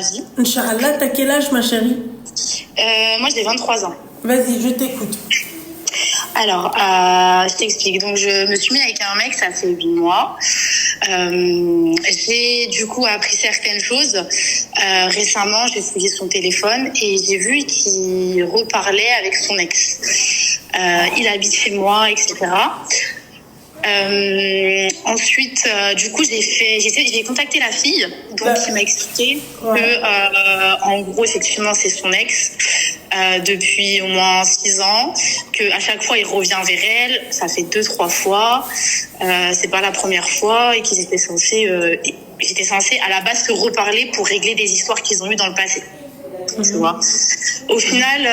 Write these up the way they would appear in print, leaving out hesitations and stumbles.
Vas-y. Inch'Allah, t'as quel âge, ma chérie? Moi, j'ai 23 ans. Vas-y, je t'écoute. Alors, je t'explique. Donc, je me suis mis avec un mec, ça fait 8 mois. J'ai du coup appris certaines choses. Récemment, j'ai fouillé son téléphone et j'ai vu qu'il reparlait avec son ex. Il habite chez moi, etc. Ensuite, du coup, j'ai contacté la fille, donc il m'a expliqué que, en gros, effectivement, c'est son ex depuis au moins 6 ans, que à chaque fois il revient vers elle, ça fait 2-3 fois, c'est pas la première fois, et qu'ils étaient censés à la base se reparler pour régler des histoires qu'ils ont eues dans le passé. Tu vois. Au final,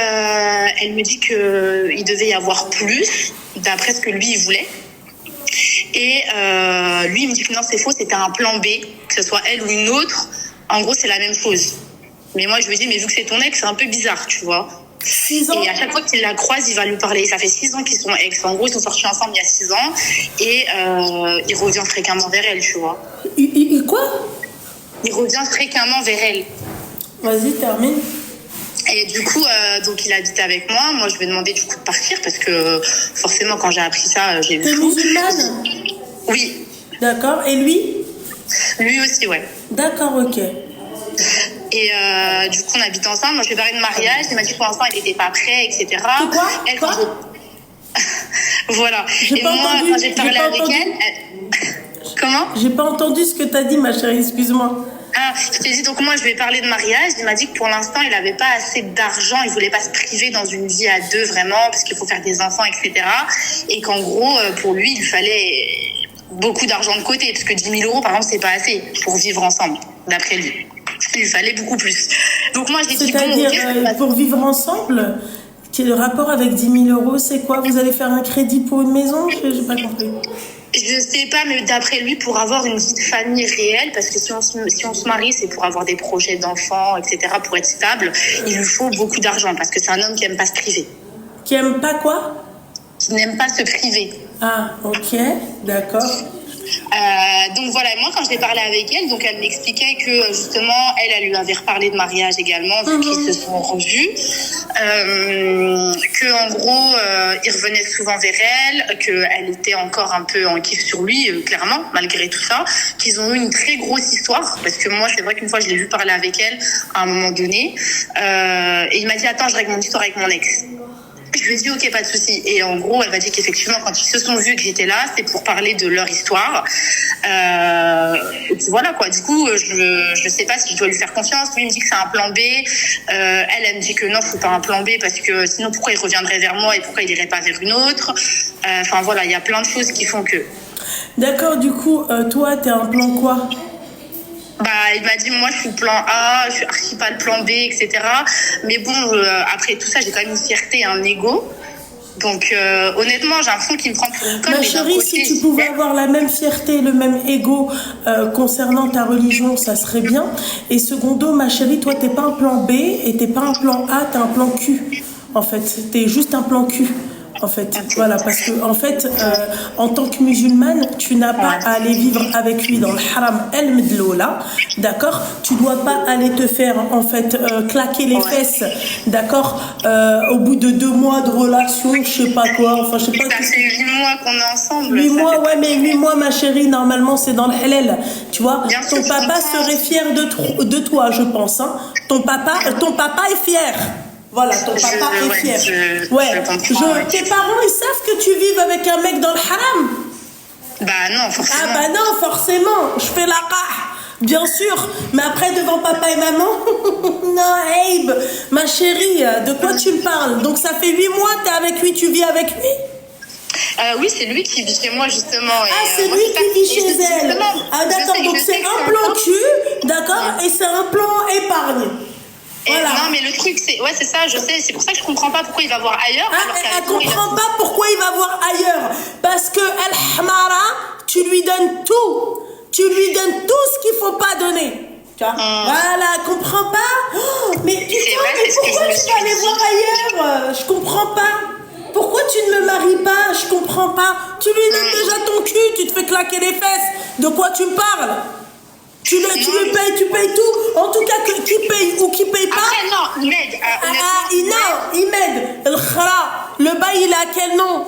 elle me dit que il devait y avoir plus, d'après ce que lui il voulait. Et lui, il me dit que non, c'est faux, c'était un plan B, que ce soit elle ou une autre. En gros, c'est la même chose. Mais moi, je lui dis, mais vu que c'est ton ex, c'est un peu bizarre, tu vois. 6 ans. Et à chaque fois qu'il la croise, il va lui parler. Ça fait 6 ans qu'ils sont ex. En gros, ils sont sortis ensemble il y a 6 ans. Et il revient fréquemment vers elle, tu vois. Quoi? Il revient fréquemment vers elle. Vas-y, termine. Et du coup, donc il habite avec moi. Moi, je lui ai demandé du coup de partir parce que forcément, quand j'ai appris ça, j'ai eu T'es fou. musulmane? Oui. D'accord. Et lui? Lui aussi, ouais. D'accord, ok. Et du coup, on habite ensemble. Moi, je lui ai parlé de mariage. Il m'a dit que pour l'instant, il n'était pas prêt, etc. C'est quoi? Elle, Quoi? Voilà. J'ai Et pas moi, entendu. quand j'ai parlé avec elle... Comment? J'ai pas entendu ce que t'as dit, ma chérie, excuse-moi. Ah, je t'ai dit, donc moi, je lui ai parlé de mariage. Il m'a dit que pour l'instant, il n'avait pas assez d'argent. Il voulait pas se priver dans une vie à deux, vraiment, parce qu'il faut faire des enfants, etc. Et qu'en gros, pour lui, il fallait beaucoup d'argent de côté, parce que 10 000 euros, par exemple, c'est pas assez pour vivre ensemble, d'après lui. Il fallait beaucoup plus. Donc moi, j'ai dit, bon, C'est-à-dire, ok, pour vivre ensemble, le rapport avec 10 000 euros, c'est quoi? Vous allez faire un crédit pour une maison? J'ai pas compris. je sais pas, mais d'après lui, pour avoir une vie de famille réelle, parce que si on se marie, c'est pour avoir des projets d'enfants, etc., pour être stable, il lui faut beaucoup d'argent, parce que c'est un homme qui aime pas se priver. Qui aime pas quoi? Qui n'aime pas se priver. Ah, ok, d'accord. Donc voilà, moi quand je l'ai parlé avec elle, donc elle m'expliquait que justement elle lui avait reparlé de mariage également, vu qu'ils se sont revus, que en gros il revenait souvent vers elle, qu'elle était encore un peu en kiff sur lui, clairement, malgré tout ça, qu'ils ont eu une très grosse histoire, parce que moi c'est vrai qu'une fois je l'ai vu parler avec elle à un moment donné, et il m'a dit attends, je règle mon histoire avec mon ex. Je lui ai dit ok, pas de souci. Et en gros, elle m'a dit qu'effectivement, quand ils se sont vus que j'étais là, c'est pour parler de leur histoire. Et puis voilà quoi. Du coup, je sais pas si je dois lui faire confiance. Lui il me dit que c'est un plan B. Elle me dit que non, faut pas un plan B parce que sinon pourquoi il reviendrait vers moi et pourquoi il irait pas vers une autre. Enfin voilà, il y a plein de choses qui font que. D'accord, du coup, toi, t'es un plan quoi? Bah, il m'a dit, moi, je suis plan A, je suis archi pas le plan B, etc. Mais bon, après tout ça, j'ai quand même une fierté et un ego. Donc, honnêtement, j'ai l'impression qu'il me prend pour une conne. Ma chérie, si tu pouvais avoir la même fierté, le même ego concernant ta religion, ça serait bien. Et secondo, ma chérie, toi, t'es pas un plan B et t'es pas un plan A, t'es un plan Q. En fait, t'es juste un plan Q. En fait, voilà, parce que en fait, en tant que musulmane, tu n'as pas à aller vivre avec lui dans le haram el medloula, d'accord? Tu dois pas aller te faire en fait claquer les fesses, d'accord? Au bout de 2 mois de relation, je sais pas quoi, enfin je sais pas. Ça fait 8 mois qu'on est ensemble. 8 mois, ouais, mais 8 mois, ma chérie, normalement c'est dans le halal, tu vois? Bien Ton sûr, papa serait fier de toi, je pense, hein? Ton papa est fier. Voilà, ton papa est fier. Tes parents, ils savent que tu vives avec un mec dans le haram? Bah non, forcément. Ah bah non, forcément. Je fais la rah, bien sûr. Mais après, devant papa et maman, non, Abe, ma chérie, de quoi tu me parles? Donc ça fait 8 mois, t'es avec lui, tu vis avec lui? Oui, c'est lui qui vit chez moi, justement. Ah, c'est lui qui vit chez elle. Ah, d'accord, donc c'est un plan cul, d'accord, et c'est un plan épargne. Voilà. Non, mais le truc, c'est ça, je sais. C'est pour ça que je comprends pas pourquoi il va voir ailleurs. Elle comprend pas pourquoi il va voir ailleurs. Parce que Al-Hamara, tu lui donnes tout. Tu lui donnes tout ce qu'il faut pas donner. Tu vois? Voilà, elle comprend pas. Oh, mais putain, mais pourquoi tu vas aller voir ailleurs? Je comprends pas. Pourquoi tu ne me maries pas? Je comprends pas. Tu lui donnes déjà ton cul, tu te fais claquer les fesses. De quoi tu me parles? Tu payes tout. En tout cas, qui paye ou qui paye pas. Après, non, il m'aide. Non, il m'aide. Le bail, il a quel nom?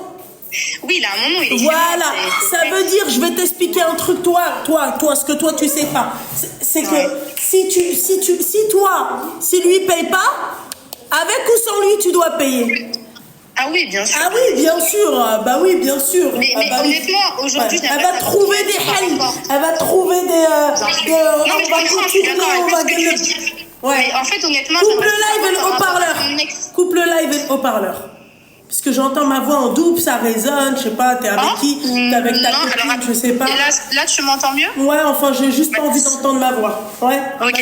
Oui, il a mon nom, il est voilà, ça veut dire, je vais t'expliquer un truc, toi, ce que toi tu sais pas. C'est que si lui paye pas, avec ou sans lui, tu dois payer. Ah oui, bien sûr. Ah oui, bien sûr. Bah oui, bien sûr. Mais honnêtement, aujourd'hui, elle va trouver des hells. Elle va trouver des. Non, mais je comprends, je suis d'accord avec ce que tu dis. Mais en fait, honnêtement, coupe le live et le haut-parleur. Coupe le live et le haut-parleur. Parce que j'entends ma voix en double, ça résonne, je sais pas, t'es avec qui? T'es avec ta copine, je sais pas. Et là, tu m'entends mieux? Ouais, enfin, j'ai juste pas envie d'entendre ma voix. Ouais. Ok.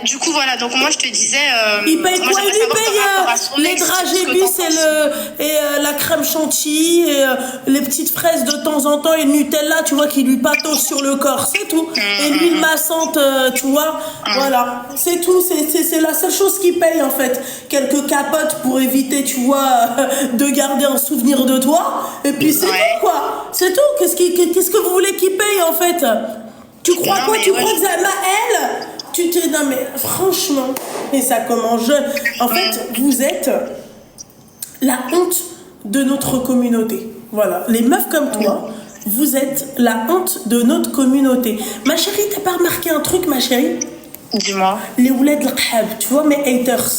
Du coup, voilà, donc moi, je te disais. Il paye quoi? Il lui paye les dragébus et la crème chantilly et les petites fraises de temps en temps et le Nutella, tu vois, qui lui patauge sur le corps, c'est tout. Et l'huile massante, tu vois, voilà. C'est tout, c'est la seule chose qu'il paye, en fait. Quelques capotes pour éviter, tu vois, de garder un souvenir de toi, et puis c'est tout, quoi. C'est tout. Qu'est-ce que vous voulez qu'il paye, en fait? Tu crois quoi? Tu crois que elle? Non, mais franchement, et ça commence jeune. En fait, vous êtes la honte de notre communauté. Voilà. Les meufs comme toi, vous êtes la honte de notre communauté. Ma chérie, t'as pas remarqué un truc, ma chérie? Dis-moi. Les ouled l'khab, tu vois, mes haters.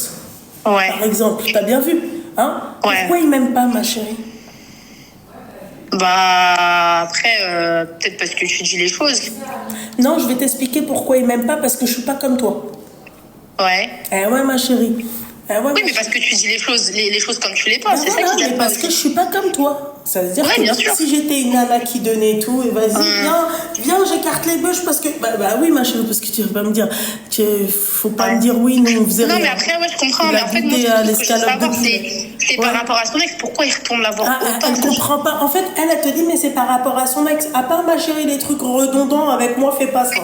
Ouais. Par exemple, t'as bien vu? Hein? Ouais. Pourquoi ils m'aiment pas, ma chérie? Bah, après, peut-être parce que tu dis les choses. Non, je vais t'expliquer pourquoi ils m'aiment pas, parce que je suis pas comme toi. Ouais. Eh ouais, ma chérie. Oui, mais parce que tu dis les choses comme tu les penses, c'est ça qui t'aime pas. Parce que je suis pas comme toi. Ça veut dire bien que sûr. si j'étais une nana qui donnait tout, et vas-y, viens, j'écarte les bûches parce que. Bah oui, ma chérie, parce que tu vas pas me dire. Faut pas me dire oui, nous on faisait rien. Non, mais après, ouais, je comprends. Mais en fait, moi, ce que je veux savoir, c'est par rapport à son ex, pourquoi il retourne la voir autant? Elle comprend pas. En fait, elle te dit, mais c'est par rapport à son ex. À part, ma chérie, les trucs redondants avec moi, fais pas ça.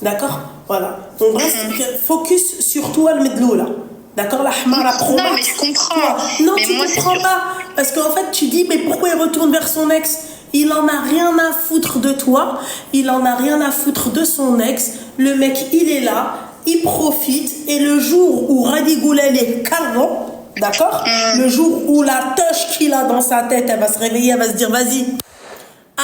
D'accord? Voilà. On reste focus sur toi, le medlou, là. D'accord, la hamara pro. Non, mais je comprends. Non, mais tu moi, comprends pas. Parce qu'en fait, tu dis, mais pourquoi il retourne vers son ex? Il en a rien à foutre de toi. Il en a rien à foutre de son ex. Le mec, il est là. Il profite. Et le jour où Radigoulel est carrément, d'accord? Le jour où la tâche qu'il a dans sa tête, elle va se réveiller, elle va se dire, vas-y.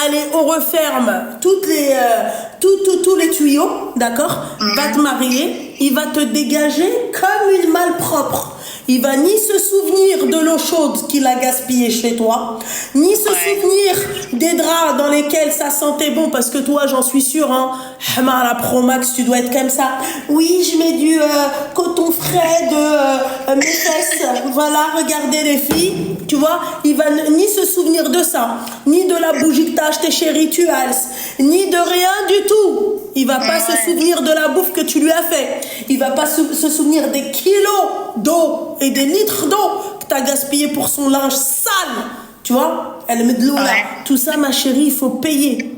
Allez, on referme tous les tuyaux, d'accord? Va te marier, il va te dégager comme une malpropre. Il va ni se souvenir de l'eau chaude qu'il a gaspillée chez toi, ni se souvenir des draps dans lesquels ça sentait bon, parce que toi, j'en suis sûre, hein, Hamara Pro Max, tu dois être comme ça. Oui, je mets du coton frais de mes fesses. Voilà, regardez les filles, tu vois, il va ni se souvenir de ça, ni de la bougie que t'as acheté chez Rituals, ni de rien du tout. Il va pas se souvenir de la bouffe que tu lui as fait. Il va pas se souvenir des kilos d'eau et des litres d'eau que tu as gaspillé pour son linge sale. Tu vois? Elle met de l'eau là. Tout ça, ma chérie, il faut payer.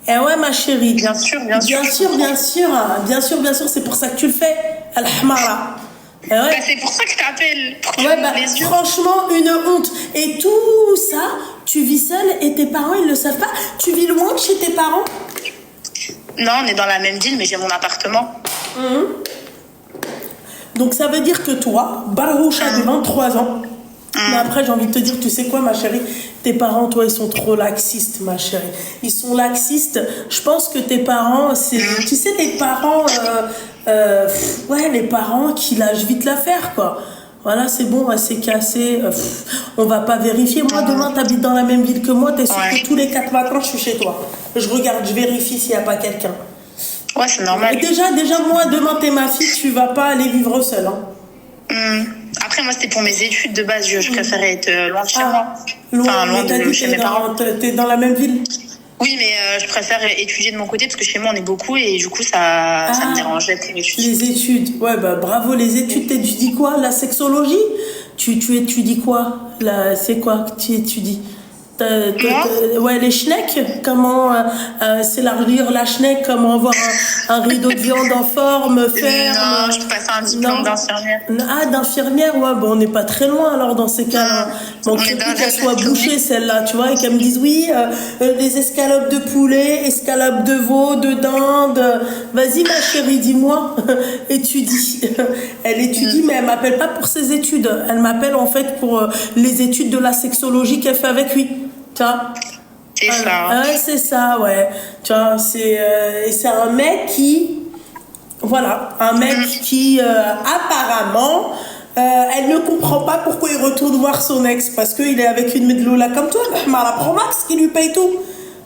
Eh ouais, ma chérie. Bien sûr. Bien sûr, c'est pour ça que tu le fais. Al-Hamara. Eh ouais. Bah, c'est pour ça que je t'appelle. Pour que les yeux. Franchement, une honte. Et tout ça, tu vis seule et tes parents, ils le savent pas. Tu vis loin de chez tes parents? Non, on est dans la même ville, mais j'ai mon appartement. Donc ça veut dire que toi, Baroucha de 23 ans, mais après j'ai envie de te dire, tu sais quoi, ma chérie, tes parents, toi, ils sont trop laxistes, ma chérie. Ils sont laxistes. Je pense que tes parents, c'est, tu sais, les parents, les parents qui lâchent vite l'affaire, quoi. Voilà, c'est bon, elle s'est cassée. On va pas vérifier. Moi, demain, t'habites dans la même ville que moi. T'es sûr que tous les 4 matins, je suis chez toi. Je regarde, je vérifie s'il n'y a pas quelqu'un. Ouais, c'est normal. Et déjà, moi, demain, t'es ma fille, tu vas pas aller vivre seule. Hein. Après, moi, c'était pour mes études de base. Je préférais être loin de chez moi. Loin de chez mes parents. T'es dans la même ville? Oui, mais je préfère étudier de mon côté parce que chez moi, on est beaucoup et du coup, ça me dérangeait pour étudier. Les études, ouais, bah bravo, les études. T'étudies quoi? La sexologie? Tu étudies quoi? C'est quoi que tu étudies? Ouais, les schnecks, comment s'élargir la schneck, comment avoir un rideau de viande en forme, ferme. Non, je peux passer un diplôme d'infirmière. Ah, d'infirmière, ouais, bon, on n'est pas très loin alors dans ces cas-là. Donc, il faut qu'elle soit bouchée celle-là, tu vois, et qu'elle me dise oui, les escalopes de poulet, escalopes de veau, de dinde. Vas-y, ma chérie, dis-moi, étudie. Elle étudie, mais elle m'appelle pas pour ses études. Elle m'appelle en fait pour les études de la sexologie qu'elle fait avec lui. Tu vois, c'est ça. Ouais, c'est ça, ouais. Tu vois, c'est un mec qui, voilà, un mec qui apparemment, elle ne comprend pas pourquoi il retourne voir son ex parce qu'il est avec une medloula comme toi, la Promax qui lui paye tout.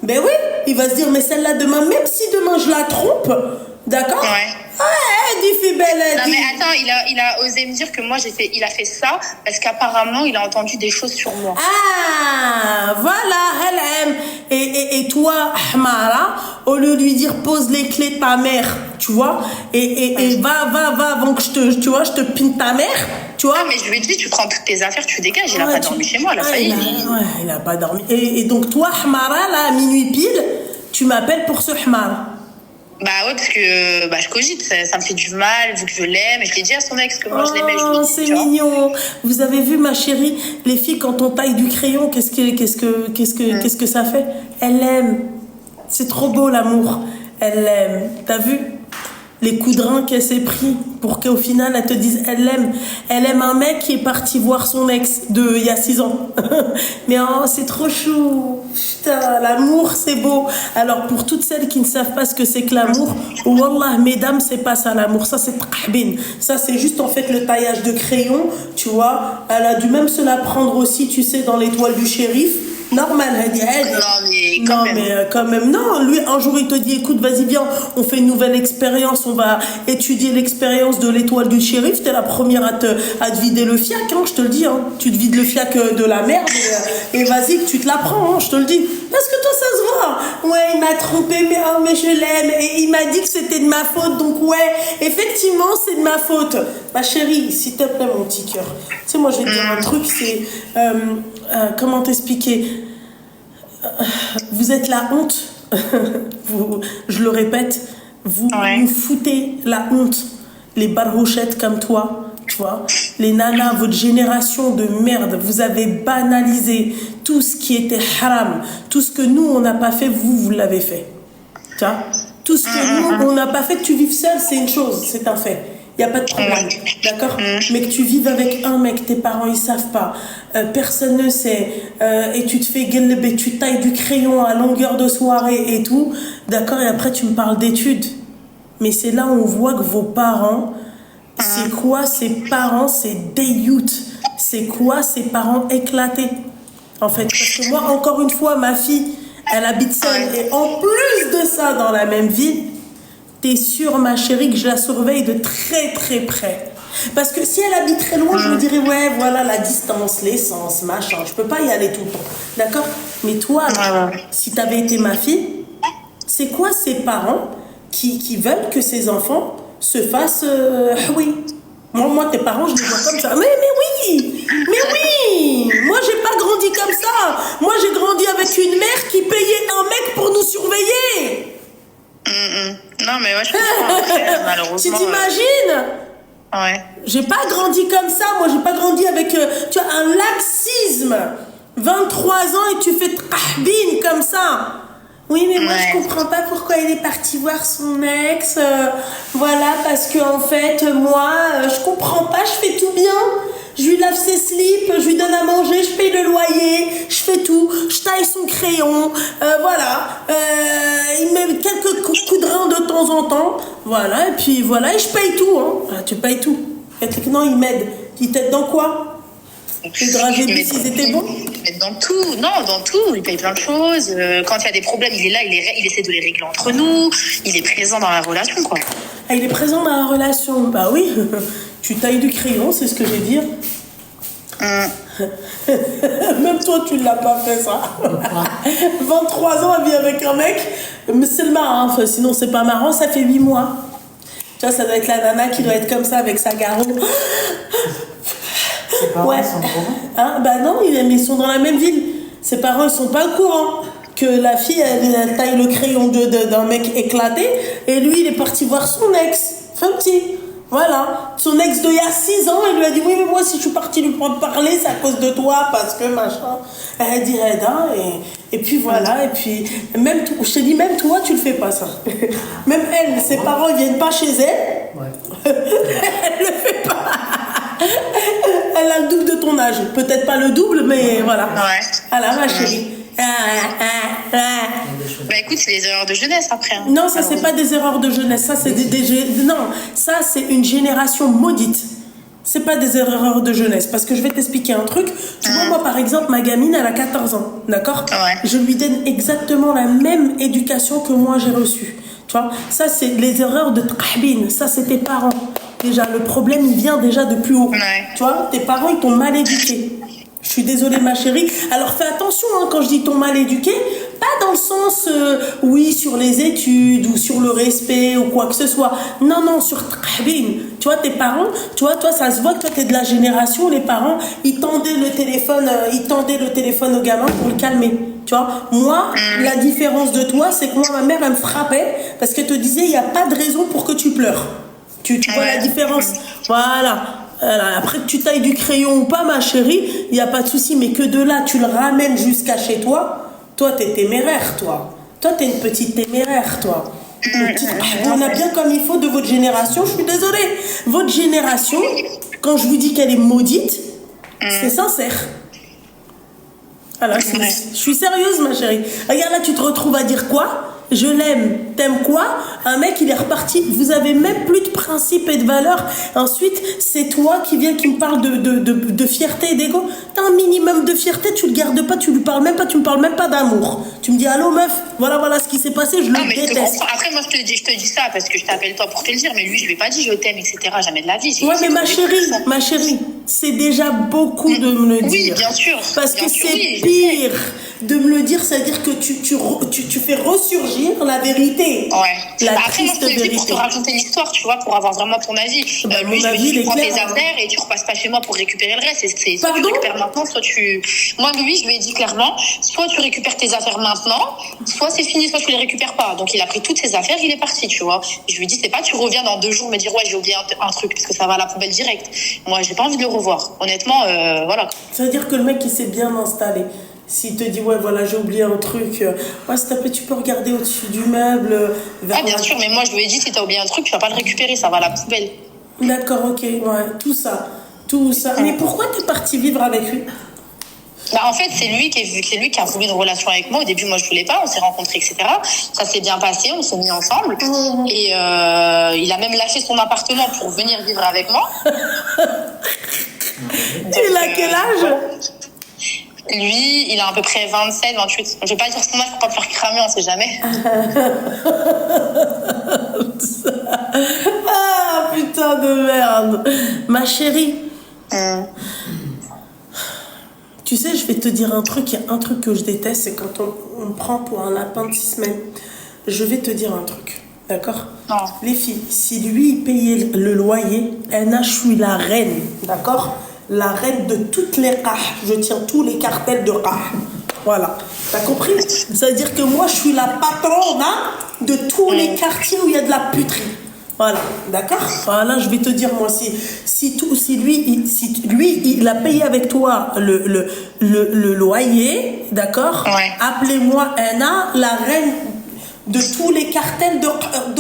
Ben oui, il va se dire mais celle-là demain, même si demain je la trompe, d'accord? Ouais. Ouais, dit fille belle. Non mais attends, il a osé me dire que moi il a fait ça parce qu'apparemment il a entendu des choses sur moi. Ah, voilà, elle aime. Et toi, Ahmara, au lieu de lui dire pose les clés de ta mère, tu vois, et va avant que je te pine ta mère, tu vois. Ah, mais je lui ai dit, tu prends toutes tes affaires, tu dégages. Il a pas dormi chez moi, là, ça y est. Il a pas dormi. Et donc toi, Ahmara, là, à minuit pile, tu m'appelles pour ce Ahmara. Bah ouais, parce que je cogite, ça me fait du mal, vu que je l'aime. Et je l'ai dit à son ex que moi je l'aimais. Oh, c'est mignon. Vous avez vu, ma chérie, les filles, quand on taille du crayon, qu'est-ce que ça fait? Elle aime. C'est trop beau, l'amour. Elle aime. T'as vu? Les coups de rein qu'elle s'est pris pour qu'au final elle te dise elle l'aime. Elle aime un mec qui est parti voir son ex il y a 6 ans. Mais oh, c'est trop chou. Putain, l'amour c'est beau. Alors pour toutes celles qui ne savent pas ce que c'est que l'amour, wallah mesdames, c'est pas ça l'amour, ça c'est trahbin. Ça c'est juste en fait le taillage de crayon, tu vois. Elle a dû même se la prendre aussi, tu sais, dans l'étoile du shérif. Normal, quand même. Non, lui, un jour, il te dit, écoute, vas-y, viens, on fait une nouvelle expérience, on va étudier l'expérience de l'étoile du shérif. T'es la première à te vider le fiac, hein, je te le dis, hein. Tu te vides le fiac de la merde et vas-y, que tu te la prends, hein, je te le dis. Parce que toi, ça se voit. Ouais, il m'a trompé, mais je l'aime. Et il m'a dit que c'était de ma faute, donc ouais, effectivement, c'est de ma faute. Ma chérie, s'il te plaît, mon petit cœur. Tu sais, moi, je vais te dire un truc, c'est... comment t'expliquer? Vous êtes la honte. Je le répète, vous nous foutez la honte. Les barhochettes comme toi, tu vois, les nanas, votre génération de merde, vous avez banalisé tout ce qui était haram, tout ce que nous on n'a pas fait, vous l'avez fait. Tu vois, tout ce que nous on n'a pas fait, que tu vives seul, c'est une chose, c'est un fait. Il n'y a pas de problème, d'accord? Mais que tu vives avec un mec, tes parents ils savent pas, personne ne sait, et tu te fais gueuler, tu tailles du crayon à longueur de soirée et tout, d'accord? Et après tu me parles d'études. Mais c'est là où on voit que vos parents, c'est quoi ces parents? C'est des youths. C'est quoi ces parents éclatés? En fait, parce que moi, encore une fois, ma fille, elle habite seule, et en plus de ça, dans la même ville. T'es sûre, ma chérie, que je la surveille de très très près. Parce que si elle habite très loin, je me dirais, ouais, voilà la distance, l'essence, machin, je peux pas y aller tout le temps. D'accord? Mais toi, si t'avais été ma fille, c'est quoi ces parents qui veulent que ces enfants se fassent... oui. Moi, tes parents, je les vois comme ça. Mais oui! Moi, j'ai pas grandi comme ça. Moi, j'ai grandi avec une mère qui payait un mec pour nous surveiller. Non, mais ouais, je comprends. Malheureusement. Tu t'imagines? Ouais. J'ai pas grandi comme ça. Moi, j'ai pas grandi avec, tu vois, un laxisme. 23 ans et tu fais trahbine comme ça. Oui, mais moi, je comprends pas pourquoi il est parti voir son ex. Voilà, parce que en fait, moi, je comprends pas, je fais tout bien. Je lui lave ses slips, je lui donne à manger, je paye le loyer, je fais tout, je taille son crayon, voilà. Il met quelques coups de rein de temps en temps, voilà, et puis voilà, et je paye tout, hein. Ah, tu payes tout. Non, il m'aide. Il t'aide dans quoi? Les dragées ils étaient bons? Dans tout, non, dans tout. Il paye plein de choses. Quand il y a des problèmes, il est là, il essaie de les régler entre nous. Il est présent dans la relation, quoi. Ah, il est présent dans la relation. Bah oui, tu tailles du crayon, c'est ce que je vais dire. Même toi, tu ne l'as pas fait, ça. 23 ans à vivre avec un mec, mais c'est le marrant. Enfin, sinon, c'est pas marrant, ça fait 8 mois. Tu vois, ça doit être la nana qui doit être comme ça avec sa garou. Ses parents sont gros. Hein, bah non, mais ils sont dans la même ville. Ses parents, ils sont pas au courant que la fille, elle taille le crayon d'un mec éclaté, et lui, il est parti voir son ex. Petit. Voilà. Son ex d'il y a 6 ans, il lui a dit, oui, mais moi, si je suis partie lui prendre parler, c'est à cause de toi, parce que machin. Elle dit, Reda, et puis voilà, et puis, même, je te dis, même toi, tu le fais pas, ça. Même elle, ses parents, ils viennent pas chez elle. Ouais. Elle le fait pas. Elle a le double de ton âge. Peut-être pas le double, mais voilà. Ouais. Voilà, ma chérie. Bah écoute, c'est des erreurs de jeunesse après. Hein. Non, ça c'est pas des erreurs de jeunesse. Ça c'est non, ça c'est une génération maudite. C'est pas des erreurs de jeunesse. Parce que je vais t'expliquer un truc. Tu vois, moi par exemple, ma gamine, elle a 14 ans. D'accord? Ouais. Je lui donne exactement la même éducation que moi j'ai reçue. Tu vois, ça c'est les erreurs de Tahbin. Ça c'est tes parents. Déjà, le problème il vient déjà de plus haut. Ouais. Tu vois, tes parents ils t'ont mal éduqué. Je suis désolée ma chérie. Alors fais attention hein, quand je dis t'ont mal éduqué, pas dans le sens oui sur les études ou sur le respect ou quoi que ce soit. Non non, sur Tahbin. Tu vois tes parents, tu vois toi ça se voit que toi t'es de la génération les parents, ils tendaient le téléphone au gamin pour le calmer. Tu vois, moi la différence de toi c'est que moi ma mère elle me frappait parce qu'elle te disait il y a pas de raison pour que tu pleures. Tu vois la différence. Voilà. Après que tu tailles du crayon ou pas, ma chérie, il n'y a pas de souci. Mais que de là, tu le ramènes jusqu'à chez toi. Toi, t'es téméraire, toi. Toi, t'es une petite téméraire, toi. On a bien comme il faut de votre génération. Je suis désolée. Votre génération, quand je vous dis qu'elle est maudite, c'est sincère. Alors, je suis sérieuse, ma chérie. Regarde là, tu te retrouves à dire quoi? Je l'aime. T'aimes quoi? Un mec, il est reparti. Vous avez même plus de principes et de valeurs. Ensuite, c'est toi qui viens, qui me parle de fierté et d'ego. T'as un minimum de fierté, tu le gardes pas, tu lui parles même pas, tu me parles même pas d'amour. Tu me dis, allô meuf, voilà ce qui s'est passé, je le déteste. Après, moi, je te dis ça parce que je t'appelle toi pour te le dire, mais lui, je lui ai pas dit je t'aime, etc. Jamais de la vie. Ouais, mais ma chérie, c'est déjà beaucoup de me le dire. Oui, bien sûr. Parce que c'est pire de me le dire, c'est-à-dire que tu fais ressurgir la vérité. Ouais. Après, moi, je te le dis pour te raconter l'histoire, tu vois, pour avoir vraiment ton avis. Lui, je lui dis, tu prends tes affaires et tu repasses pas chez moi pour récupérer le reste. Soit tu récupères maintenant, soit tu... Moi, lui, je lui ai dit clairement, soit tu récupères tes affaires maintenant, soit c'est fini, soit tu les récupères pas. Donc, il a pris toutes ses affaires, il est parti, tu vois. Je lui ai dit, c'est pas tu reviens dans 2 jours me dire, ouais, j'ai oublié un truc, parce que ça va à la poubelle direct. Moi, j'ai pas envie de le revoir. Honnêtement, voilà. Ça veut dire que le mec, il s'est bien installé. S'il te dit, ouais, voilà, j'ai oublié un truc, ouais, s'il te plaît, tu peux regarder au-dessus du meuble. Ah, bien sûr, mais moi, je lui ai dit, si t'as oublié un truc, tu vas pas le récupérer, ça va à la poubelle. D'accord, ok, ouais, tout ça. Mais pourquoi t'es partie vivre avec lui? Bah, en fait, c'est lui qui a voulu une relation avec moi. Au début, moi, je voulais pas. On s'est rencontrés, etc. Ça s'est bien passé. On s'est mis ensemble. Et il a même lâché son appartement pour venir vivre avec moi. Il a quel âge? Lui, il a à peu près 27, 28. Je vais pas dire son âge pour pas me faire cramer, on sait jamais. Ah, putain de merde. Ma chérie. Tu sais, je vais te dire un truc. Il y a un truc que je déteste, c'est quand on me prend pour un lapin de 6 semaines. Je vais te dire un truc. D'accord? Non. Les filles, si lui, il payait le loyer, je suis la reine. D'accord? La reine de toutes les qah. Je tiens tous les cartels de qah. Voilà. T'as compris? Ça veut dire que moi, je suis la patronne de tous les quartiers où il y a de la puterie. Voilà. D'accord? Voilà, je vais te dire, moi, si lui, il a payé avec toi le loyer, d'accord? Ouais. Appelez-moi Anna, la reine de tous les cartels de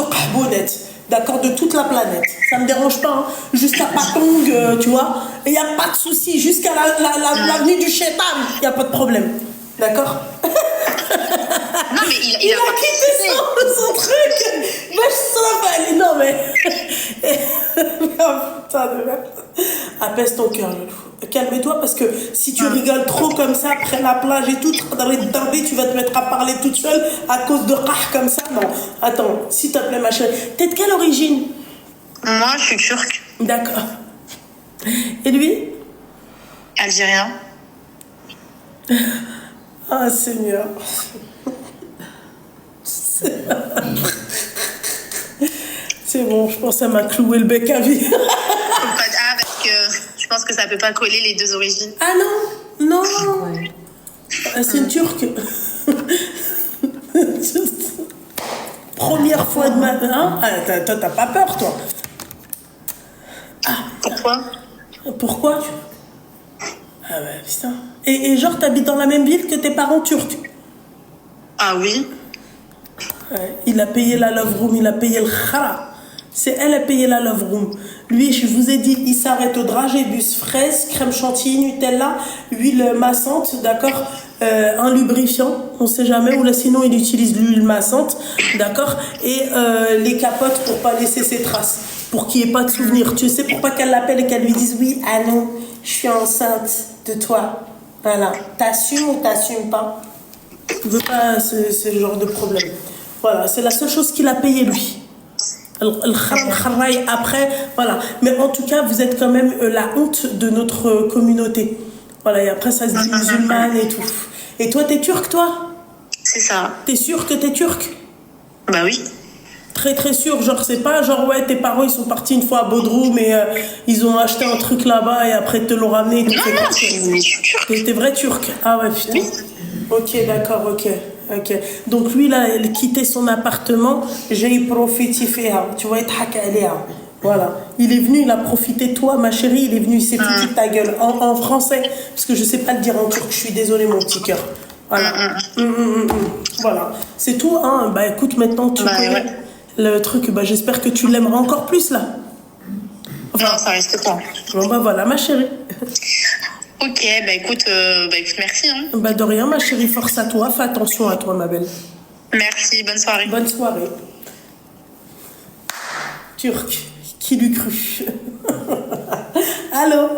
Qahbounet. D'accord, de toute la planète. Ça me dérange pas, hein. Jusqu'à Patong, tu vois. Il n'y a pas de souci. Jusqu'à l'avenue du Chétan, il n'y a pas de problème. D'accord? Non, mais il a quitté son truc. Moi, je suis non, mais... Oh, putain de merde. Apaise ton cœur, Loulou. Calme-toi, parce que si tu rigoles trop comme ça, après la plage et tout, dans les dindés, tu vas te mettre à parler toute seule à cause de rah comme ça. Non, attends, s'il te plaît, ma chérie. T'es de quelle origine? Moi, je suis turque. D'accord. Et lui? Algérien. Ah, Seigneur. C'est bon, je pense que ça m'a cloué le bec à vie. Parce que je pense que ça peut pas coller les deux origines. Ah non, non. C'est une Turque. Première fois de ma vie. Hein? T'as pas peur, toi? Pourquoi? Pourquoi? Ah ouais, putain. Et genre, t'habites dans la même ville que tes parents turcs? Ah oui. Ouais, il a payé la love room, il a payé le khara. C'est elle a payé la love room. Lui, je vous ai dit, il s'arrête au dragébus, fraises, crème chantilly, Nutella, huile massante, d'accord, un lubrifiant, on sait jamais, ou là sinon il utilise l'huile massante, d'accord, et les capotes pour pas laisser ses traces, pour qu'il n'y ait pas de souvenirs. Tu sais pourquoi qu'elle l'appelle et qu'elle lui dise oui, ah non, je suis enceinte de toi. Voilà. T'assumes ou t'assumes pas? Je veux pas ce genre de problème. Voilà, c'est la seule chose qu'il a payé lui. Après, voilà. Mais en tout cas, vous êtes quand même la honte de notre communauté. Voilà, et après, ça se dit musulmane et tout. Et toi, t'es turc, toi? C'est ça. T'es sûr que t'es turc? Bah oui. Très très sûr, genre c'est pas genre ouais tes parents ils sont partis une fois à Bodrum et ils ont acheté un truc là-bas et après ils te l'ont ramené et tout. Non, non, je suis turc. T'es vrai turc? Ah ouais putain. Oui. Ok d'accord, ok. Donc lui là, il a quitté son appartement, j'ai profité faire, tu vois, voilà. Il est venu, il a profité de toi ma chérie, il est venu, il s'est foutu de ta gueule en français, parce que je sais pas le dire en turc, je suis désolée mon petit cœur. Voilà. Voilà. C'est tout, hein. Bah écoute, maintenant tu connais. Ouais. Le truc, bah, j'espère que tu l'aimeras encore plus là. Enfin, non, ça reste pas. Bon, bah voilà, ma chérie. Ok, bah écoute, merci. Hein. Bah de rien, ma chérie, force à toi, fais attention à toi, ma belle. Merci, bonne soirée. Bonne soirée. Turc, qui l'eût cru? Allô?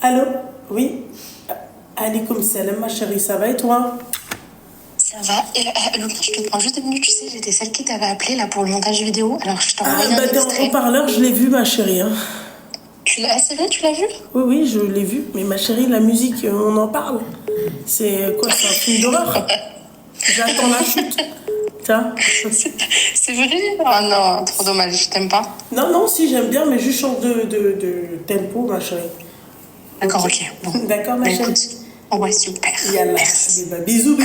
Allô? Oui? Alaikum salam, ma chérie, ça va et toi? Ça va. Luna, je te prends juste 2 minutes. Tu sais, j'étais celle qui t'avait appelé là pour le montage vidéo. Alors, je t'ai envoyé un extrait. Dans le haut-parleur, je l'ai vu, ma chérie. Hein. C'est vrai, tu l'as vu? Oui, je l'ai vu. Mais ma chérie, la musique, on en parle. C'est quoi? C'est un film d'horreur. J'attends la chute. Tiens. C'est vrai? Oh non, trop dommage. Je t'aime pas? Non, si, j'aime bien, mais juste change de tempo, ma chérie. D'accord, ok. Bon. D'accord, ma chérie. Écoute. Oh ouais, super. Yallah. Merci. Bisous.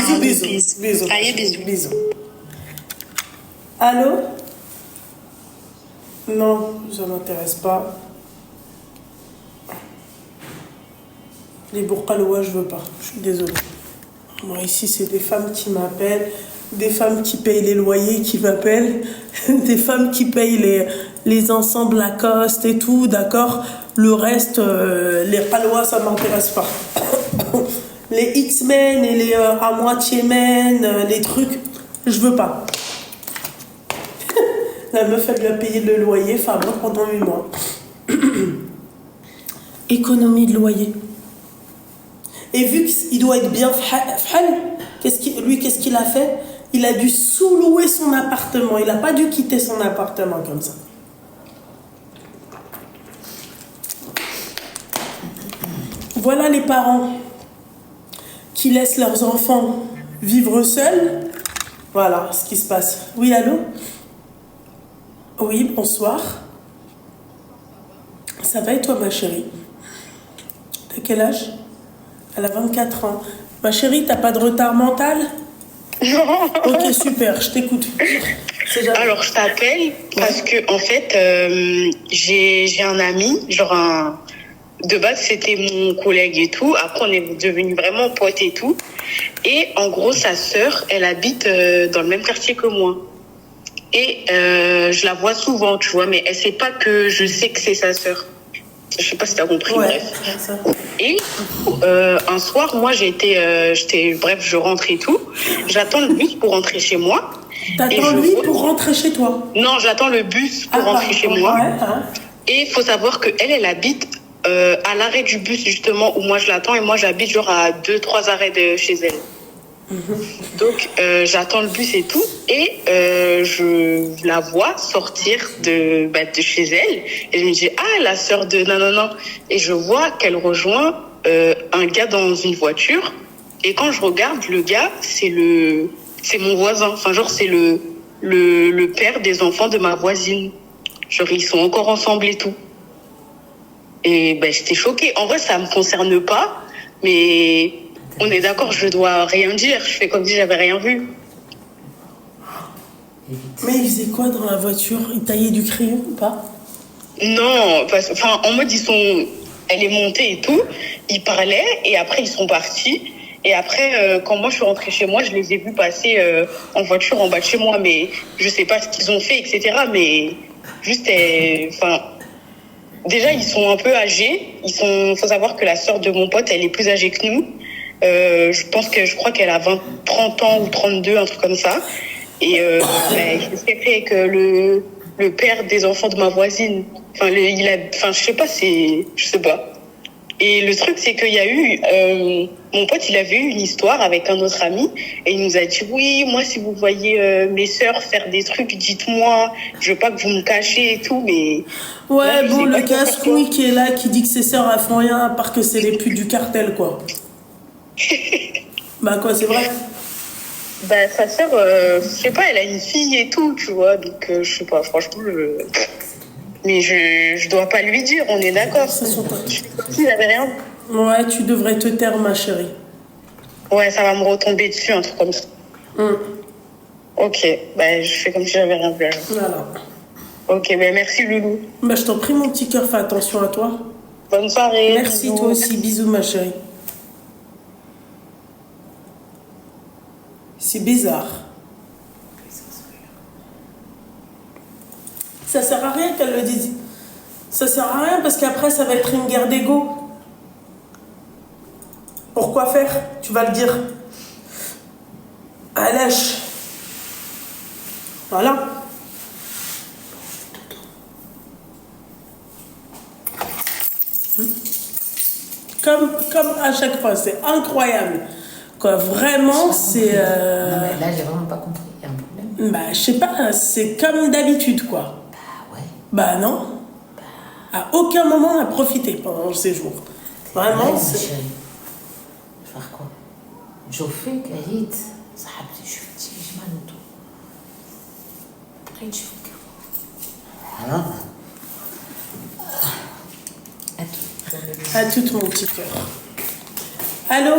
Allez, bisous. Allô? Non, ça m'intéresse pas. Les bourqalois, je veux pas. Je suis désolée. Moi, ici, c'est des femmes qui m'appellent, des femmes qui payent les loyers qui m'appellent, des femmes qui payent les ensembles Lacoste et tout, d'accord? Le reste, les palois, ça m'intéresse pas. Les X-Men et les à moitié men, les trucs, je veux pas. La meuf, elle lui a payé le loyer, Fabre, pendant 8 mois. Économie de loyer. Et vu qu'il doit être bien fhal, qu'est-ce qu'il a fait? Il a dû sous-louer son appartement. Il n'a pas dû quitter son appartement comme ça. Voilà les parents qui laissent leurs enfants vivre seuls. Voilà ce qui se passe. Oui, allô? Oui, bonsoir. Ça va et toi, ma chérie? T'as quel âge? Elle a 24 ans. Ma chérie, t'as pas de retard mental? Non. Ok, super, je t'écoute. Alors, je t'appelle parce que, en fait, j'ai un ami, de base, c'était mon collègue et tout. Après, on est devenus vraiment potes et tout. Et en gros, sa sœur, elle habite dans le même quartier que moi. Et je la vois souvent, tu vois, mais elle sait pas que je sais que c'est sa sœur. Je sais pas si t'as compris, ouais, bref. Et un soir, moi, bref, je rentre et tout. J'attends le bus pour rentrer chez moi. T'attends lui pour rentrer chez toi? Non, j'attends le bus pour rentrer chez moi. Ouais, hein. Et il faut savoir qu'elle habite à l'arrêt du bus, justement, où moi je l'attends. Et moi, j'habite genre à 2-3 arrêts de chez elle. Donc, j'attends le bus et tout. Et je la vois sortir de chez elle. Et je me dis, ah, la sœur de non. Et je vois qu'elle rejoint un gars dans une voiture. Et quand je regarde, le gars, c'est mon voisin. Enfin, genre, c'est le père des enfants de ma voisine. Genre, ils sont encore ensemble et tout. Et j'étais choquée. En vrai, ça me concerne pas. Mais On est d'accord, je dois rien dire. Je fais comme si j'avais rien vu. Mais il faisait quoi dans la voiture? Il taillait du crayon ou pas? Non, en mode, elle est montée et tout. Ils parlaient et après, ils sont partis. Et après, quand moi, je suis rentrée chez moi, je les ai vus passer en voiture en bas de chez moi. Mais je sais pas ce qu'ils ont fait, etc. Mais juste, déjà, ils sont un peu âgés. Faut savoir que la sœur de mon pote, elle est plus âgée que nous. Je crois qu'elle a 30 ans ou 32, un truc comme ça. Et je sais que le père des enfants de ma voisine, je sais pas. Et le truc, c'est qu'il y a eu, mon pote, il avait eu une histoire avec un autre ami, et il nous a dit, oui, moi, si vous voyez mes sœurs faire des trucs, dites-moi, je veux pas que vous me cachiez et tout, mais... Ouais, là, bon, le casse-couille qui est là, qui dit que ses sœurs, elles font rien, à part que c'est les putes du cartel, quoi. Bah quoi, c'est vrai? Bah, sa sœur, je sais pas, elle a une fille et tout, tu vois, donc je sais pas, franchement, mais je dois pas lui dire, on est d'accord. C'est son pote. Il avait rien. Ouais, tu devrais te taire, ma chérie. Ouais, ça va me retomber dessus, un truc comme ça. Ok, bah, je fais comme si j'avais rien vu. Voilà. Ok, bah, merci, Loulou. Bah, je t'en prie, mon petit cœur, fais attention à toi. Bonne soirée. Merci, bisous. toi aussi. Bisous, ma chérie. C'est bizarre. Ça sert à rien qu'elle le dise. Ça sert à rien parce qu'après, ça va être une guerre d'ego. Pourquoi faire? Tu vas le dire. À lâche. Voilà. Comme à chaque fois, c'est incroyable. Quoi, vraiment, c'est... Non, mais là, j'ai vraiment pas compris. Il y a un problème. Bah, je sais pas, c'est comme d'habitude, quoi. Bah, ouais. Bah, non. À aucun moment, on a profité pendant ces jours. Vraiment, Ouais, c'est... je vais faire quoi? Je fais كهيت صاحبتي شفتي جمال وطو بقيت شفتك À tout mon petit cœur. Allô?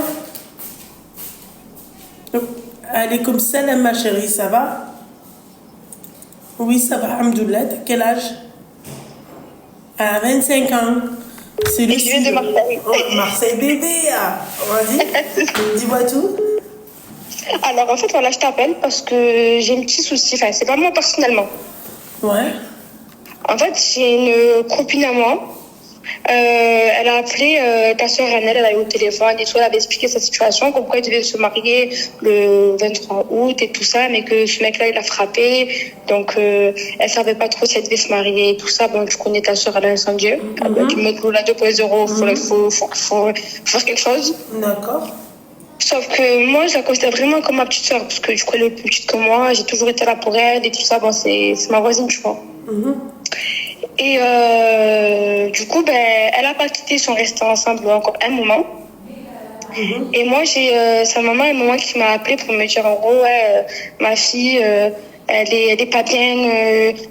Alaykoum salam, ma chérie, ça va? Oui, ça va, alhamdoulilah. T'as quel âge? À 25 ans. C'est Je viens de Marseille. Oh, Marseille bébé, ah. Vas-y, dis-moi tout. Alors, en fait, voilà, je t'appelle parce que j'ai un petit souci. Enfin, c'est pas moi personnellement. Ouais. En fait, j'ai une copine à moi. Elle a appelé ta soeur Annelle, elle a eu au téléphone et tout. Elle avait expliqué sa situation, comme quoi elle devait se marier le 23 août et tout ça, mais que ce mec-là, il a frappé. Donc, elle savait pas trop si elle devait se marier et tout ça. Bon, je connais ta soeur, elle a incendié. Elle m'a dit, mode Lola 2.0, faut faire quelque chose. D'accord. Sauf que moi, je la considère vraiment comme ma petite soeur, parce que du coup, elle est plus petite que moi, j'ai toujours été là pour elle et tout ça. Bon, c'est ma voisine, tu vois. Et du coup, elle a pas quitté, ils sont restés ensemble encore un moment. Et moi, j'ai sa maman, un moment qui m'a appelé pour me dire en gros, ouais, ma fille, elle est pas bien,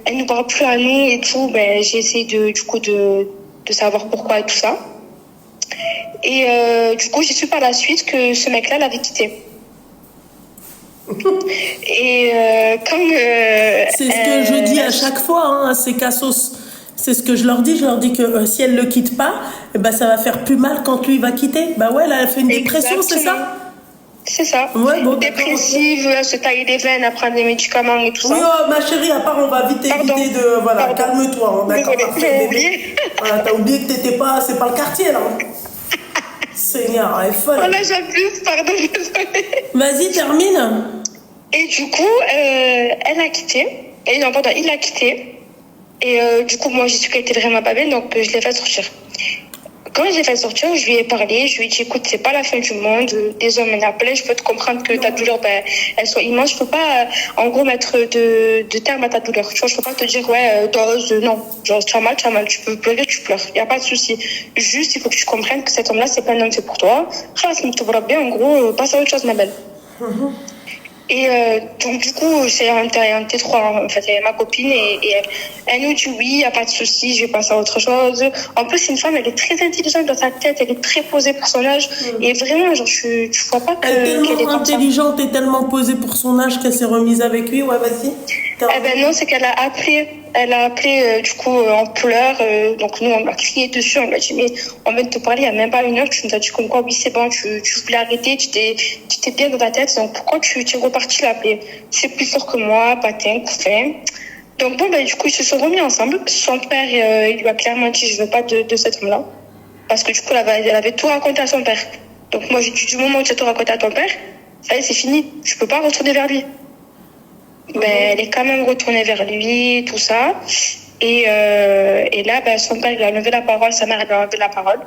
elle nous parle plus à nous et tout. J'ai essayé de savoir pourquoi et tout ça. Et du coup, j'ai su par la suite que ce mec-là l'avait quitté. Et comme c'est ce que je dis à chaque fois, hein, ces cassos. C'est ce que je leur dis que si elle le quitte pas, ça va faire plus mal quand lui va quitter. Bah ouais, là, elle fait une dépression, c'est ça? C'est ça. Ouais, bon, dépressive, elle se taille les veines, elle prend des médicaments et tout ça. Oui, oh, ma chérie, à part, on va vite éviter de... Voilà, calme-toi, hein, d'accord? J'ai oublié. Voilà, t'as oublié que t'étais pas... C'est pas le quartier, là. Seigneur, elle est folle. Voilà, j'abuse, pardon, désolée. Vas-y, termine. Et du coup, elle a quitté. Et non, pardon, il a quitté. Et du coup, moi, j'ai su qu'elle était vraiment pas belle, donc je l'ai fait sortir. Quand je l'ai fait sortir, je lui ai parlé, je lui ai dit, écoute, c'est pas la fin du monde, des hommes m'appellent, je peux te comprendre que ta douleur, elle soit immense. Je peux pas, en gros, mettre de terme à ta douleur. Tu vois, je peux pas te dire, ouais, dose, non. Genre, tu as mal, tu peux pleurer, tu pleures. Y a pas de souci. Juste, il faut que tu comprennes que cet homme-là, c'est pas un homme fait pour toi. Khalas, mais tu bien, en gros, passe à autre chose, ma belle. Et donc, du coup, c'est un T3, en fait, elle est ma copine, et elle nous dit oui, il n'y a pas de souci, je vais passer à autre chose. En plus, c'est une femme, elle est très intelligente dans sa tête, elle est très posée pour son âge, et vraiment, genre, tu vois pas Elle est qu'elle est tellement comme ça. intelligente et tellement posée pour son âge qu'elle s'est remise avec lui. Ouais, vas-y. Eh ben non, c'est qu'elle a appelé. Elle a appelé du coup en pleurs. Donc nous, on a crié dessus. On lui a dit mais on vient de te parler il y a même pas une heure. Tu nous as dit comme quoi oui c'est bon, tu voulais arrêter, tu t'es bien dans ta tête. Donc pourquoi tu es reparti l'appeler? C'est plus fort que moi, patin, couffin. Donc bon ben du coup ils se sont remis ensemble. Son père il lui a clairement dit je veux pas de cet homme-là parce que du coup elle avait tout raconté à son père. Donc moi j'ai dit du moment où tu as tout raconté à ton père, ça y est c'est fini. Je peux pas retourner vers lui. Ben, elle est quand même retournée vers lui, tout ça. Et là, ben, son père lui a enlevé la parole, sa mère elle lui a enlevé la parole.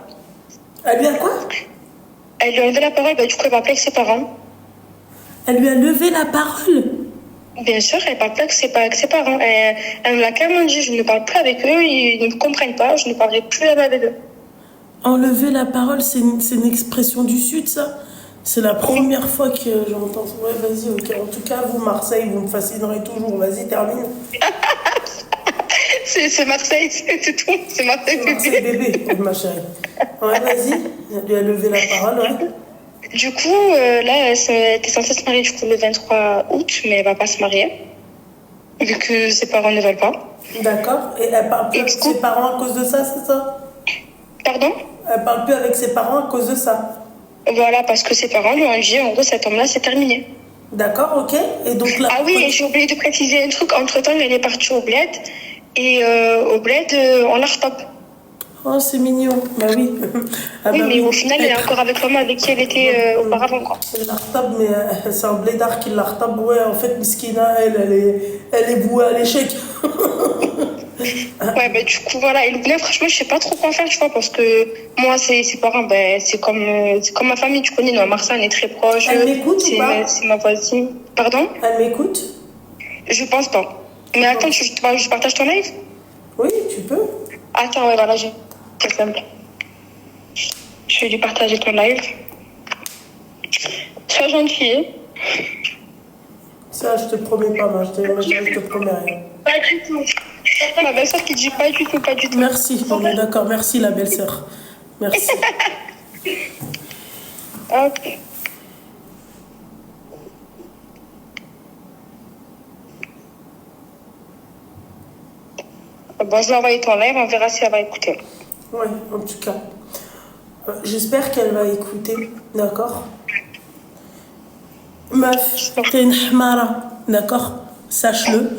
Elle lui a quoi? Elle lui a enlevé la parole, ben, du coup, elle parle plus avec ses parents. Elle lui a levé la parole? Bien sûr, elle parle plus avec ses parents. Elle me l'a clairement dit, je ne parle plus avec eux, ils ne me comprennent pas, je ne parlerai plus avec eux. Enlever la parole, c'est une expression du Sud, ça? C'est la première fois que j'entends ça. Ouais, vas-y, ok. En tout cas, vous, Marseille, vous me fascinerez toujours. Vas-y, termine. C'est Marseille, c'est tout. C'est Marseille Marseille bébé, ma chérie. Ouais, vas-y. Elle lui a levé la parole, ouais. Du coup, là, elle était censée se marier du coup, le 23 août, mais elle va pas se marier, vu que ses parents ne veulent pas. D'accord. Et elle parle plus Et avec du coup- ses parents à cause de ça, c'est ça? Pardon? Elle parle plus avec ses parents à cause de ça. Voilà, parce que ses parents lui ont dit, en gros, cet homme-là, c'est terminé. D'accord, ok. Et donc là. Ah oui, et j'ai oublié de préciser un truc. Entre-temps, elle est partie au bled. Et au bled, on la retape. Oh, c'est mignon. Bah oui. Ah Oui, bah mais au final, elle est encore avec l'homme avec qui elle était auparavant, quoi. Elle la retape, mais c'est un blédard qui la retape. Ouais, en fait, Miskina, elle est vouée à l'échec. Ouais, bah du coup, voilà. Et Loubna, franchement, je sais pas trop quoi faire, tu vois, parce que moi, ses parents, ben, c'est comme ma famille, tu connais, nous, à Marseille, on est très proches. Elle m'écoute ou pas? C'est ma voisine. Pardon? Elle m'écoute? Je pense pas. Mais attends, je partage ton live? Oui, tu peux. Attends, ouais, voilà, c'est simple. Je vais lui partager ton live. Sois gentille. Ça, je te promets pas, moi. Je te promets rien. Pas du tout. Ma belle-sœur qui dit pas du tout, pas du tout. Merci, on est d'accord. Merci, la belle-sœur. Merci. Hop. Bon, je vais envoyer ton live, on verra si elle va écouter. Ouais, en tout cas. J'espère qu'elle va écouter, d'accord? Meuf, t'es une hmara, d'accord? Sache-le,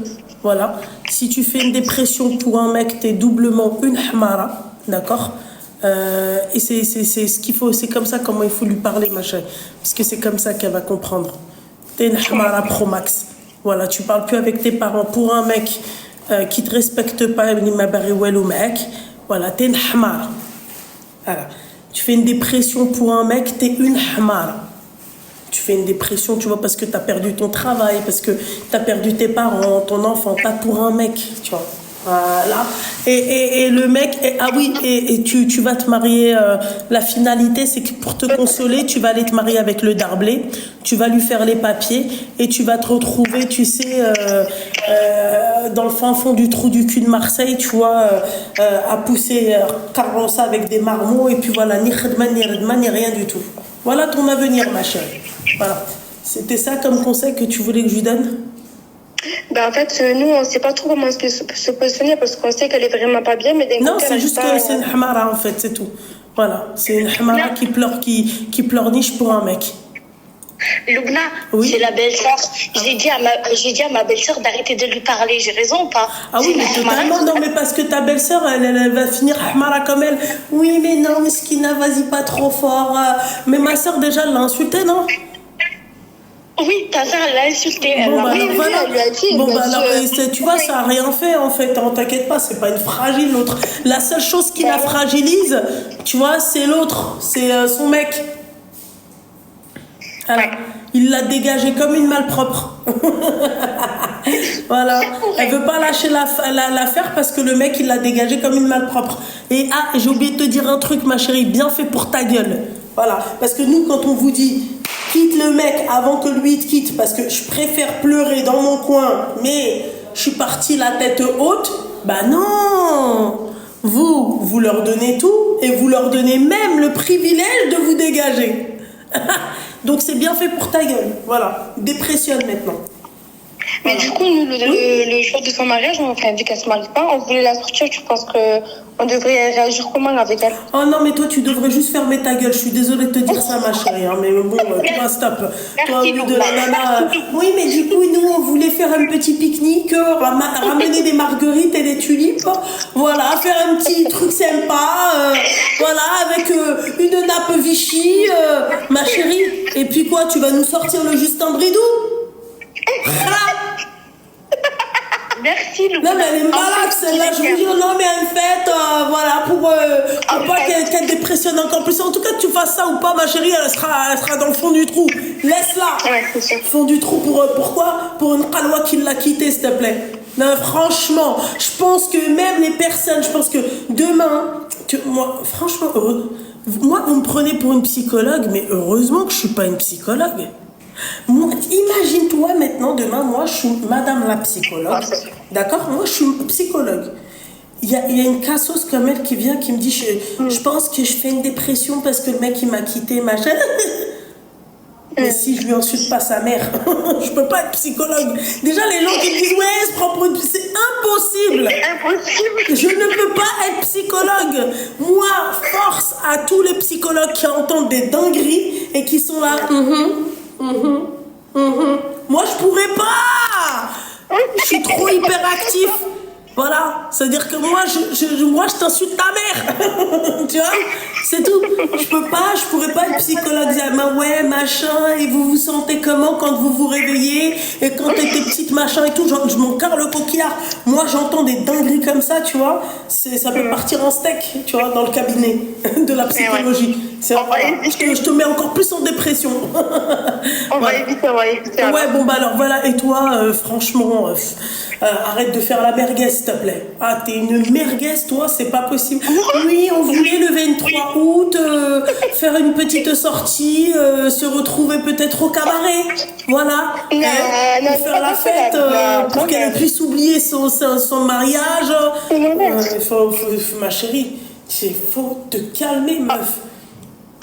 voilà. Si tu fais une dépression pour un mec, t'es doublement une hmara, d'accord? Et c'est ce qu'il faut, c'est comme ça comment il faut lui parler, ma chérie. Parce que c'est comme ça qu'elle va comprendre. T'es une hmara pro max. Voilà, tu parles plus avec tes parents pour un mec qui te respecte pas, ni ma ou mec. Voilà, t'es une hmara. Voilà. Tu fais une dépression pour un mec, t'es une hmara. Tu fais une dépression, tu vois, parce que t'as perdu ton travail, parce que t'as perdu tes parents, ton enfant, pas pour un mec, tu vois. Voilà. Et le mec, ah oui, et tu vas te marier, la finalité, c'est que pour te consoler, tu vas aller te marier avec le darblé, tu vas lui faire les papiers, et tu vas te retrouver, tu sais, dans le fin fond du trou du cul de Marseille, tu vois, à pousser carrossa avec des marmots, et puis voilà, ni khedman, ni rien du tout. Voilà ton avenir, ma chérie. Voilà. C'était ça comme conseil que tu voulais que je lui donne? Ben, en fait, nous, on sait pas trop comment se positionner parce qu'on sait qu'elle est vraiment pas bien, mais d'un Non, côté, c'est elle juste arrive que pas, c'est une hamara, en fait, c'est tout. Voilà. C'est une hamara qui pleurniche pour un mec. Loubna, Oui. c'est la belle-sœur. J'ai dit à ma belle-sœur d'arrêter de lui parler. J'ai raison ou pas? Ah oui, mais totalement. Non, mais parce que ta belle-sœur, elle va finir hamara comme elle. Oui, mais non, Miskina, vas-y pas trop fort. Mais ma sœur, déjà, elle l'a insultée, non? Oui, ta sœur, elle l'a insulté. Bon, bah, alors, voilà. Elle lui a dit. Bon, bah, alors, tu vois, ça a rien fait, en fait. Hein, t'inquiète pas, c'est pas une fragile, l'autre. La seule chose qui la fragilise, tu vois, c'est l'autre. C'est son mec. Voilà. Il l'a dégagée comme une malpropre. Voilà. Elle veut pas lâcher l'affaire parce que le mec, il l'a dégagée comme une malpropre. Et j'ai oublié de te dire un truc, ma chérie, bien fait pour ta gueule. Voilà. Parce que nous, quand on vous dit quitte le mec avant que lui te quitte parce que je préfère pleurer dans mon coin, mais je suis partie la tête haute, bah non. Vous leur donnez tout et vous leur donnez même le privilège de vous dégager. Donc c'est bien fait pour ta gueule. Voilà, dépressionne maintenant. Mais du coup, nous, le jour de son mariage, enfin, vu qu'elle se marie pas, on voulait la sortir. Tu penses qu'on devrait réagir comment avec elle? Oh non, mais toi, tu devrais juste fermer ta gueule. Je suis désolée de te dire ça, ma chérie. Hein, mais bon, toi, stop. Toi, au lieu de la nana. Oui, mais du coup, nous, on voulait faire un petit pique-nique, ramener des marguerites et des tulipes. Voilà, faire un petit truc sympa. Voilà, avec une nappe Vichy, ma chérie. Et puis quoi, tu vas nous sortir le Justin Bridou? Merci, Lou. Non, mais elle est malade, celle-là. Je vous dis, non, mais en fait, voilà, pour pas qu'elle dépressionne encore plus. En tout cas, que tu fasses ça ou pas, ma chérie, elle sera dans le fond du trou. Laisse-la. Ouais, c'est sûr. Fond du trou, pourquoi? Pour une Khalwa qui l'a quitté, s'il te plaît. Non, franchement, je pense que même les personnes, je pense que demain, moi, franchement, moi, on me prenait pour une psychologue, mais heureusement que je suis pas une psychologue. Moi, imagine-toi maintenant, demain, moi je suis madame la psychologue, d'accord? Moi je suis psychologue. Il y a une cassos comme elle qui vient, qui me dit je pense que je fais une dépression parce que le mec il m'a quitté, machin. Mais si je lui insulte pas sa mère, je peux pas être psychologue. Déjà les gens qui me disent ouais, se prend pour une... c'est impossible. Je ne peux pas être psychologue. Moi, force à tous les psychologues qui entendent des dingueries et qui sont là. Moi je pourrais pas. Je suis trop hyperactif. Voilà, c'est-à-dire que moi je t'insulte ta mère. Tu vois, c'est tout. Je pourrais pas être psychologue. Ouais, machin, et vous vous sentez comment quand vous vous réveillez et quand t'étais petite, machin et tout. Je m'en carre le coquillard. Moi j'entends des dingueries comme ça, tu vois. Ça peut partir en steak, tu vois, dans le cabinet de la psychologie. C'est je te mets encore plus en dépression. On va éviter. Ouais, bon bah alors voilà, et toi, franchement, arrête de faire la merguez, s'il te plaît. Ah, t'es une merguez, toi, c'est pas possible. Oui, on voulait le 23 août faire une petite sortie, se retrouver peut-être au cabaret. Voilà. Pour faire la fête, pour qu'elle puisse oublier son mariage. Ma chérie, il faut te calmer, meuf.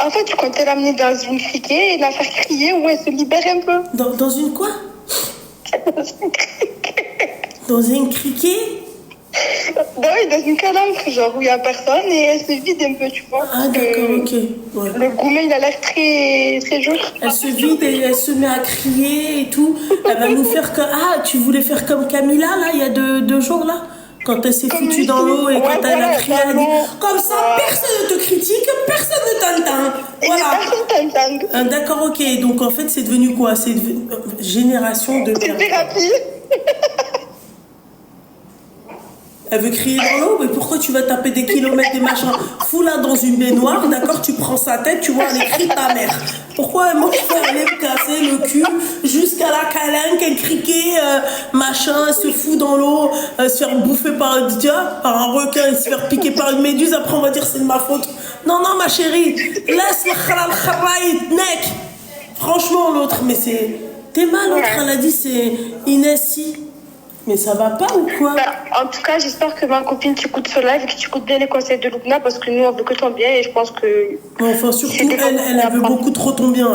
En fait, tu comptais l'amener dans une criquet et la faire crier où elle se libère un peu. Dans une quoi? Dans une criquet? Oui, dans une calandre, genre où il n'y a personne et elle se vide un peu, tu vois. Ah, d'accord, ok. Ouais. Le goumet, il a l'air très, très joli. Elle se vide et elle se met à crier et tout. Elle va nous faire comme... Ah, tu voulais faire comme Camilla, là, il y a deux jours, là? Quand elle s'est foutue dans l'eau et quand elle a crié, elle a dit comme ça, personne ne te critique, personne ne t'entend. Voilà. Personne t'entend. D'accord, ok. Donc en fait, c'est devenu quoi? C'est devenu génération de C'est merde. thérapie. Elle veut crier dans l'eau, mais pourquoi tu vas taper des kilomètres de machin? Fous-la dans une baignoire, d'accord? Tu prends sa tête, tu vois, elle écrit ta mère. Pourquoi moi je peux aller me casser le cul jusqu'à la calinque, elle criquer, machin, elle se fout dans l'eau, se faire bouffer par un requin, et se faire piquer par une méduse, après on va dire c'est de ma faute. Non, non, ma chérie, laisse le khalal mec. Franchement, l'autre, mais c'est... T'es mal, l'autre, elle a dit c'est Inessi. Mais ça va pas ou quoi? En tout cas, j'espère que ma copine t'écoute ce live et que tu écoutes bien les conseils de Loubna parce que nous, on veut que ton bien et je pense que... Enfin, surtout, elle veut beaucoup trop ton bien,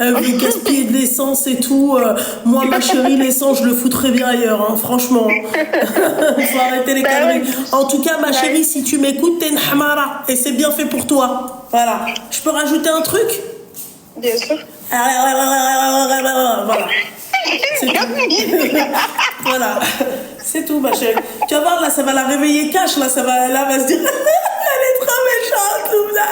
elle veut gaspiller de l'essence et tout. Moi, ma chérie, l'essence, je le foutrais bien ailleurs, hein, franchement. Faut arrêter les conneries. En tout cas, ma chérie, si tu m'écoutes, t'es une hamara et c'est bien fait pour toi. Voilà. Je peux rajouter un truc? Bien sûr. Voilà. C'est tout. Voilà, c'est tout, ma chérie. Tu vas voir, là, ça va la réveiller cash, là, elle va se dire, elle est trop méchante, Loubna.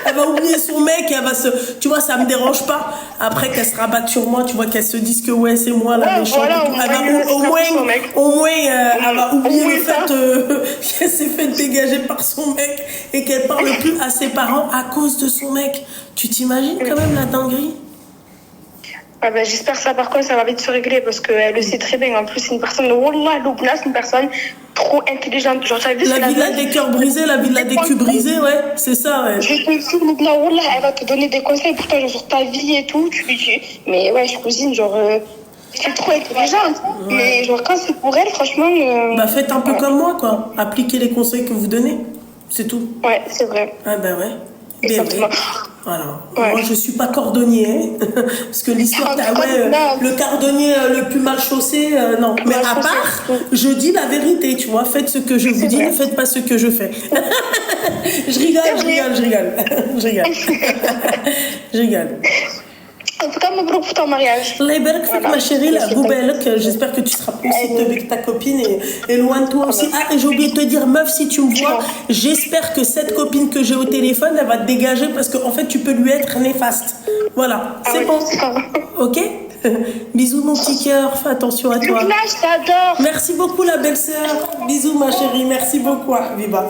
Elle va oublier son mec, et elle va se, tu vois, ça me dérange pas. Après qu'elle se rabatte sur moi, tu vois, qu'elle se dise que ouais, c'est moi la méchante. Voilà, elle va au moins, elle va oublier le fait qu'elle s'est fait dégager par son mec et qu'elle parle plus à ses parents à cause de son mec. Tu t'imagines quand même la dinguerie? Ah ben, j'espère que ça, par contre, ça va vite se régler parce qu'elle le sait très bien. En plus, c'est une personne, Wallah, Loubna, c'est une personne trop intelligente. Genre, t'as vu, La villa des cœurs brisés, la villa des culs brisés, ouais, c'est ça, ouais. Je te jure, Lubna, Wallah, elle va te donner des conseils pour toi, genre, sur ta vie et tout. Mais ouais, je cousine, genre, c'est trop intelligente. Ouais. Mais genre, quand c'est pour elle, franchement. Bah, faites un peu comme moi, quoi. Appliquez les conseils que vous donnez. C'est tout. Ouais, c'est vrai. Ah, bah ouais. Exactement. Voilà. Ouais. Moi, je suis pas cordonnier, hein, parce que l'histoire, le cordonnier le plus mal chaussé, non. Mais à part, je dis la vérité, tu vois. Faites ce que je vous dis, ne faites pas ce que je fais. Je rigole. Je rigole. En tout cas, مبروك pour ton mariage. Allah يبارك فيك ma chérie, la goubelek, j'espère que tu seras plus avec ta copine et loin de toi aussi. Ah, et j'ai oublié de te dire, meuf, si tu me vois, j'espère que cette copine que j'ai au téléphone, elle va te dégager parce qu'en fait, tu peux lui être néfaste. Voilà, c'est bon. Ok? Bisous mon petit cœur, fais attention à toi. Je t'adore. Merci beaucoup la belle-sœur. Bisous ma chérie, merci beaucoup Habiba.